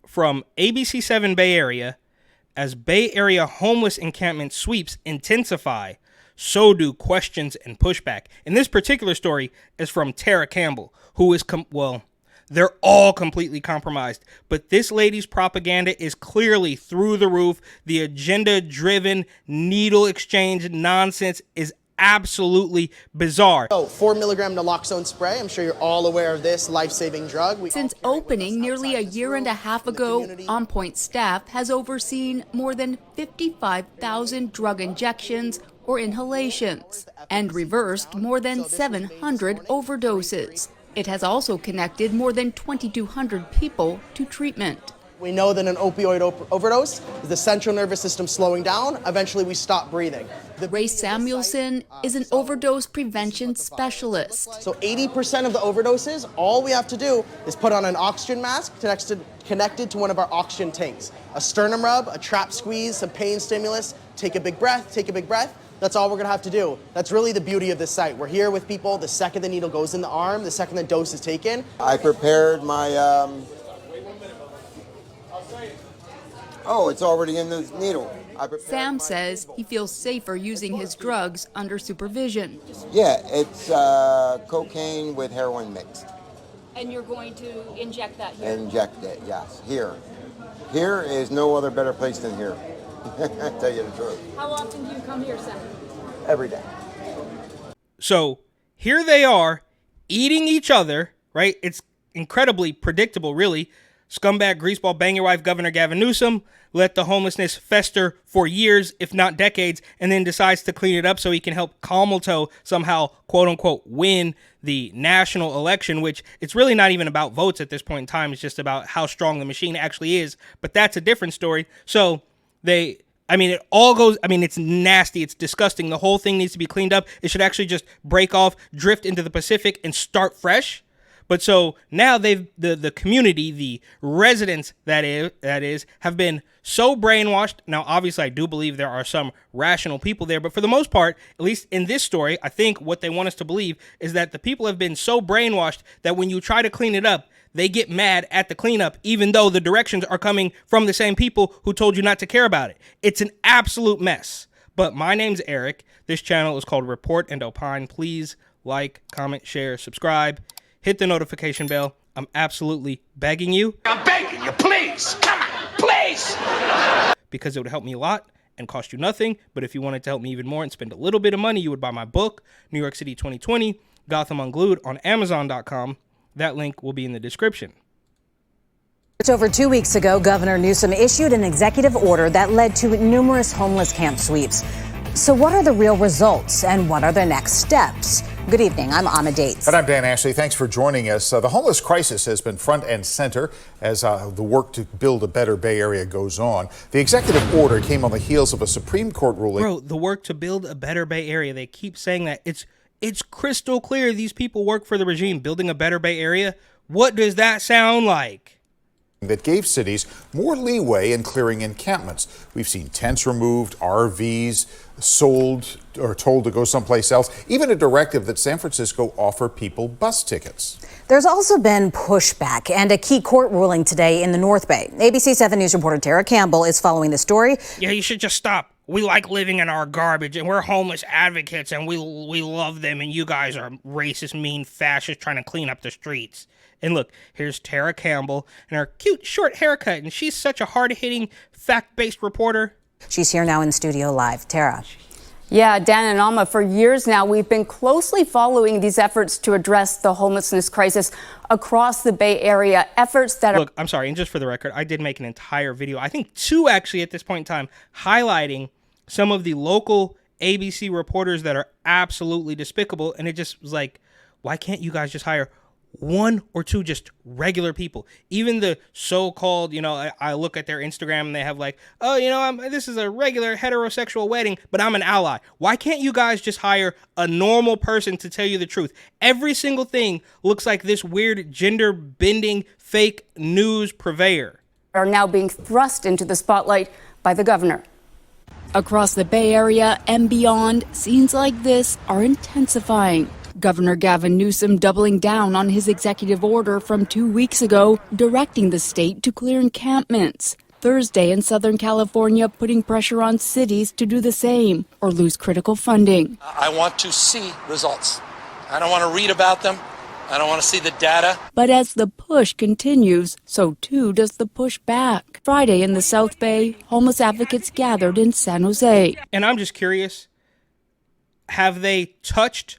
from ABC 7 Bay Area, as Bay Area homeless encampment sweeps intensify, so do questions and pushback. And this particular story is from Tara Campbell, who is, they're all completely compromised. But this lady's propaganda is clearly through the roof. The agenda-driven needle exchange nonsense is absolutely bizarre. 4 milligram naloxone spray. I'm sure you're all aware of this life-saving drug. Since opening nearly a year and a half ago, On Point staff has overseen more than 55,000 drug injections or inhalations and reversed more than 700 overdoses. It has also connected more than 2,200 people to treatment. We know that an opioid overdose is the central nervous system slowing down. Eventually, we stop breathing. Ray Samuelson is an overdose prevention specialist. So 80% of the overdoses, all we have to do is put on an oxygen mask connected to one of our oxygen tanks. A sternum rub, a trap squeeze, some pain stimulus, take a big breath, take a big breath. That's all we're gonna have to do. That's really the beauty of this site. We're here with people the second the needle goes in the arm, the second the dose is taken. I prepared my, oh, it's already in the needle. Sam says he feels safer using his drugs under supervision. Yeah, it's cocaine with heroin mixed. And you're going to inject that here? Inject it, yes, here. Here is no other better place than here. Tell you the truth. How often do you come here, Sam? Every day. So here they are eating each other, right? It's incredibly predictable, really. Scumbag, greaseball, bang your wife, Governor Gavin Newsom let the homelessness fester for years, if not decades, and then decides to clean it up so he can help Kamalato somehow, quote unquote, win the national election, which it's really not even about votes at this point in time. It's just about how strong the machine actually is. But that's a different story. So it all goes, it's nasty. It's disgusting. The whole thing needs to be cleaned up. It should actually just break off, drift into the Pacific, and start fresh. But so now the community, the residents that is, have been so brainwashed. Now, obviously, I do believe there are some rational people there, but for the most part, at least in this story, I think what they want us to believe is that the people have been so brainwashed that when you try to clean it up, they get mad at the cleanup, even though the directions are coming from the same people who told you not to care about it. It's an absolute mess. But my name's Eric. This channel is called Report and Opine. Please like, comment, share, subscribe. Hit the notification bell. I'm absolutely begging you. I'm begging you, please. Come on, please. Because it would help me a lot and cost you nothing. But if you wanted to help me even more and spend a little bit of money, you would buy my book, New York City 2020, Gotham Unglued, on Amazon.com. That link will be in the description. Just over 2 weeks ago, Governor Newsom issued an executive order that led to numerous homeless camp sweeps. So what are the real results and what are the next steps? Good evening. I'm Amma Dates. And I'm Dan Ashley. Thanks for joining us. The homeless crisis has been front and center as the work to build a better Bay Area goes on. The executive order came on the heels of a Supreme Court ruling. Bro, the work to build a better Bay Area. They keep saying that. It's crystal clear these people work for the regime. Building a better Bay Area. What does that sound like? That gave cities more leeway in clearing encampments. We've seen tents removed, RVs sold or told to go someplace else, even a directive that San Francisco offer people bus tickets. There's also been pushback and a key court ruling today in the North Bay. ABC 7 News reporter Tara Campbell is following the story. Yeah, you should just stop. We like living in our garbage, and we're homeless advocates, and we love them, and you guys are racist, mean fascists trying to clean up the streets. And look, here's Tara Campbell and her cute short haircut, and she's such a hard-hitting, fact-based reporter. She's here now in studio live. Tara. Yeah, Dan and Alma, for years now, we've been closely following these efforts to address the homelessness crisis across the Bay Area. Efforts that Look, I'm sorry, and just for the record, I did make an entire video, I think 2 actually at this point in time, highlighting some of the local ABC reporters that are absolutely despicable, and it just was like, why can't you guys just hire 1 or 2 just regular people? Even the so-called, I look at their Instagram and they have like, oh, this is a regular heterosexual wedding, but I'm an ally. Why can't you guys just hire a normal person to tell you the truth? Every single thing looks like this weird gender-bending fake news purveyor. Are now being thrust into the spotlight by the governor. Across the Bay Area and beyond, scenes like this are intensifying. Governor Gavin Newsom doubling down on his executive order from 2 weeks ago, directing the state to clear encampments. Thursday in Southern California, putting pressure on cities to do the same or lose critical funding. I want to see results. I don't want to read about them. I don't want to see the data. But as the push continues, so too does the pushback. Friday in the South Bay, homeless advocates gathered in San Jose. And I'm just curious, have they touched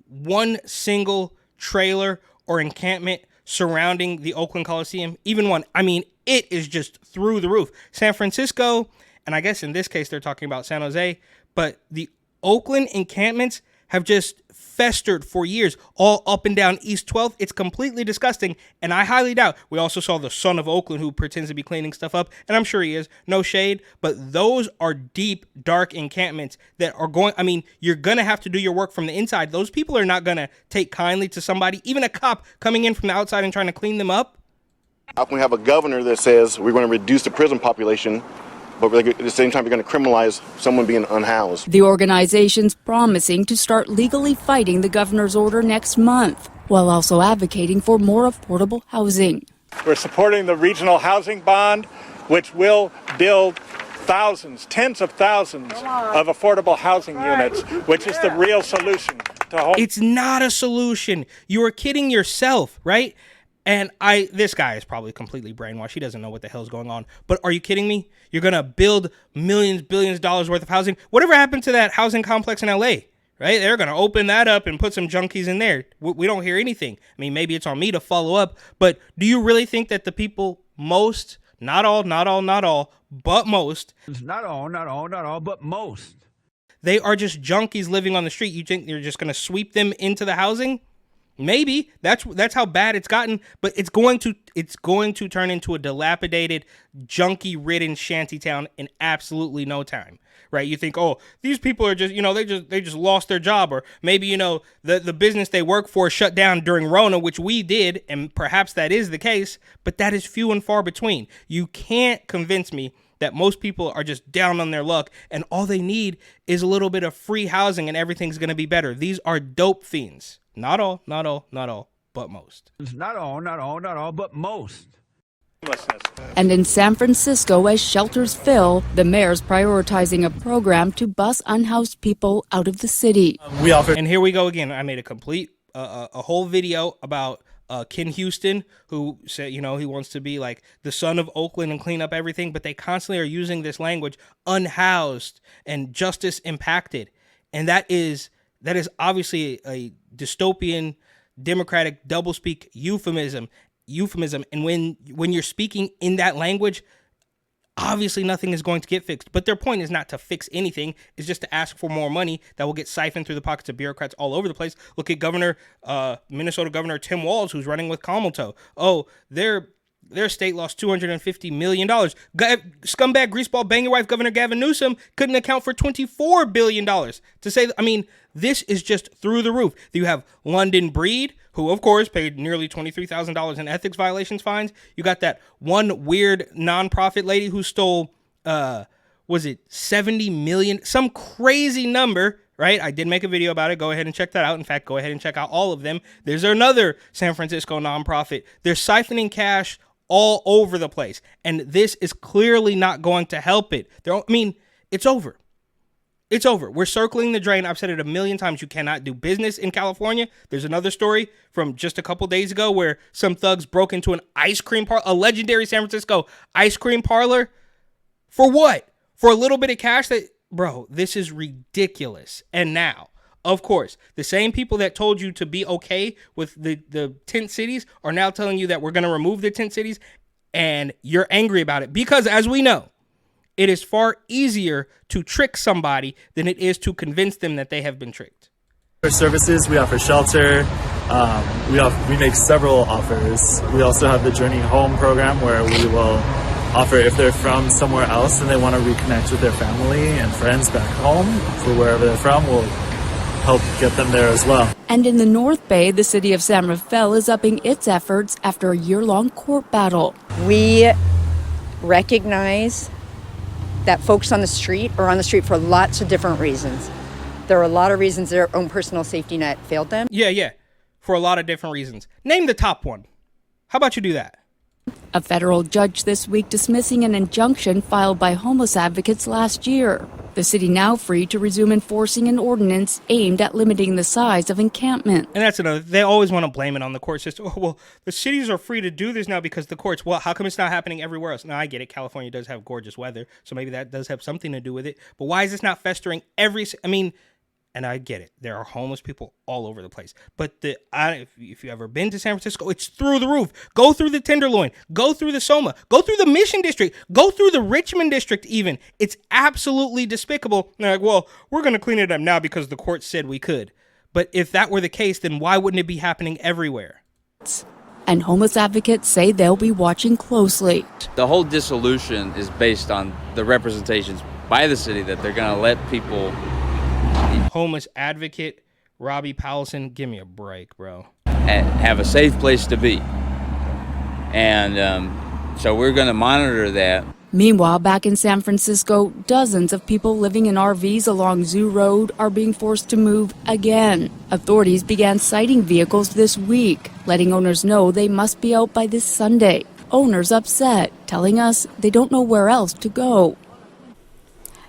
one single trailer or encampment surrounding the Oakland Coliseum? Even one. I mean, it is just through the roof. San Francisco, and I guess in this case they're talking about San Jose, but the Oakland encampments have just festered for years, all up and down East 12th. It's completely disgusting, and I highly doubt. We also saw the son of Oakland who pretends to be cleaning stuff up, and I'm sure he is. No shade, but those are deep, dark encampments that are going, I mean, you're going to have to do your work from the inside. Those people are not going to take kindly to somebody, even a cop coming in from the outside and trying to clean them up. How can we have a governor that says we're going to reduce the prison population, but at the same time, you're going to criminalize someone being unhoused? The organization's promising to start legally fighting the governor's order next month, while also advocating for more affordable housing. We're supporting the regional housing bond, which will build thousands, tens of thousands of affordable housing units, which is the real solution to home. It's not a solution. You are kidding yourself, right? And this guy is probably completely brainwashed. He doesn't know what the hell's going on. But are you kidding me? You're going to build millions, billions of dollars worth of housing. Whatever happened to that housing complex in LA, right? They're going to open that up and put some junkies in there. We don't hear anything. I mean, maybe it's on me to follow up. But do you really think that the people most, not all, but most. Not all, but most. They are just junkies living on the street. You think you're just going to sweep them into the housing? Maybe that's how bad it's gotten, but it's going to turn into a dilapidated, junkie-ridden shantytown in absolutely no time, right? You think, oh, these people are just, they just lost their job, or maybe the business they work for shut down during Rona, which we did, and perhaps that is the case, but that is few and far between. You can't convince me that most people are just down on their luck and all they need is a little bit of free housing and everything's going to be better. These are dope fiends. Not all, but most. Not all, but most. And in San Francisco, as shelters fill, the mayor's prioritizing a program to bus unhoused people out of the city. And here we go again. I made a whole video about Ken Houston, who said, he wants to be like the son of Oakland and clean up everything, but they constantly are using this language, unhoused and justice impacted. And that is obviously a dystopian, democratic doublespeak euphemism. And when you're speaking in that language, obviously nothing is going to get fixed. But their point is not to fix anything. It's just to ask for more money that will get siphoned through the pockets of bureaucrats all over the place. Look at Minnesota Governor Tim Walz, who's running with Kamalto. Oh, their state lost $250 million. Scumbag greaseball bang your wife Governor Gavin Newsom couldn't account for $24 billion. To say, this is just through the roof. You have London Breed, who of course paid nearly $23,000 in ethics violations fines. You got that one weird nonprofit lady who stole, was it 70 million? Some crazy number, right? I did make a video about it. Go ahead and check that out. In fact, go ahead and check out all of them. There's another San Francisco nonprofit. They're siphoning cash all over the place. And this is clearly not going to help it. It's over. It's over. We're circling the drain. I've said it a million times. You cannot do business in California. There's another story from just a couple days ago where some thugs broke into an ice cream parlor, a legendary San Francisco ice cream parlor. For what? For a little bit of cash? Bro, this is ridiculous. And now, of course, the same people that told you to be okay with the tent cities are now telling you that we're going to remove the tent cities, and you're angry about it. Because as we know, it is far easier to trick somebody than it is to convince them that they have been tricked. For services, we offer shelter. We make several offers. We also have the Journey Home program where we will offer, if they're from somewhere else and they want to reconnect with their family and friends back home for wherever they're from, we'll help get them there as well. And in the North Bay, the city of San Rafael is upping its efforts after a year-long court battle. We recognize that folks on the street are on the street for lots of different reasons. There are a lot of reasons their own personal safety net failed them. Yeah. For a lot of different reasons. Name the top one. How about you do that? A federal judge this week dismissing an injunction filed by homeless advocates last year. The city now free to resume enforcing an ordinance aimed at limiting the size of encampment. And that's another, they always want to blame it on the court system. Oh, well, the cities are free to do this now because the courts, well, how come it's not happening everywhere else? Now, I get it. California does have gorgeous weather, so maybe that does have something to do with it. But why is this not festering and I get it. There are homeless people all over the place. But if you've ever been to San Francisco, it's through the roof. Go through the Tenderloin. Go through the Soma. Go through the Mission District. Go through the Richmond District even. It's absolutely despicable. And they're like, well, we're going to clean it up now because the court said we could. But if that were the case, then why wouldn't it be happening everywhere? And homeless advocates say they'll be watching closely. The whole dissolution is based on the representations by the city that they're going to let people... Homeless advocate Robbie Powelson, give me a break, bro. And have a safe place to be. And so we're going to monitor that. Meanwhile, back in San Francisco, dozens of people living in RVs along Zoo Road are being forced to move again. Authorities began citing vehicles this week, letting owners know they must be out by this Sunday. Owners upset, telling us they don't know where else to go.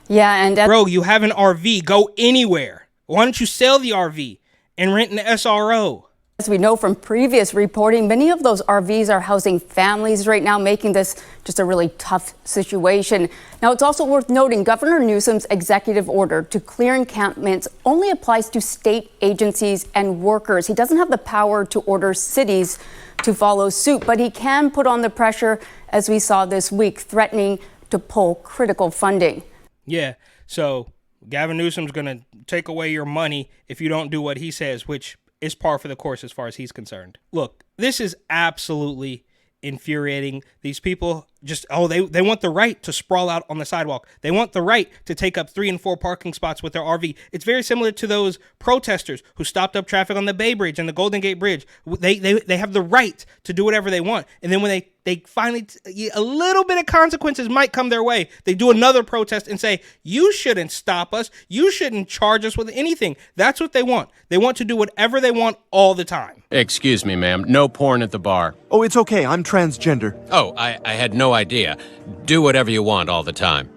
Yeah, and bro, you have an RV. Go anywhere. Why don't you sell the RV and rent an SRO? As we know from previous reporting, many of those RVs are housing families right now, making this just a really tough situation. Now, it's also worth noting Governor Newsom's executive order to clear encampments only applies to state agencies and workers. He doesn't have the power to order cities to follow suit, but he can put on the pressure, as we saw this week, threatening to pull critical funding. Yeah, so Gavin Newsom's going to take away your money if you don't do what he says, which is par for the course as far as he's concerned. Look, this is absolutely infuriating. These people just, they want the right to sprawl out on the sidewalk. They want the right to take up 3 and 4 parking spots with their RV. It's very similar to those protesters who stopped up traffic on the Bay Bridge and the Golden Gate Bridge. They have the right to do whatever they want. And then when they finally, a little bit of consequences might come their way, they do another protest and say, you shouldn't stop us. You shouldn't charge us with anything. That's what they want. They want to do whatever they want all the time. Excuse me, ma'am. No porn at the bar. Oh, it's okay. I'm transgender. Oh, I had no idea. Do whatever you want all the time.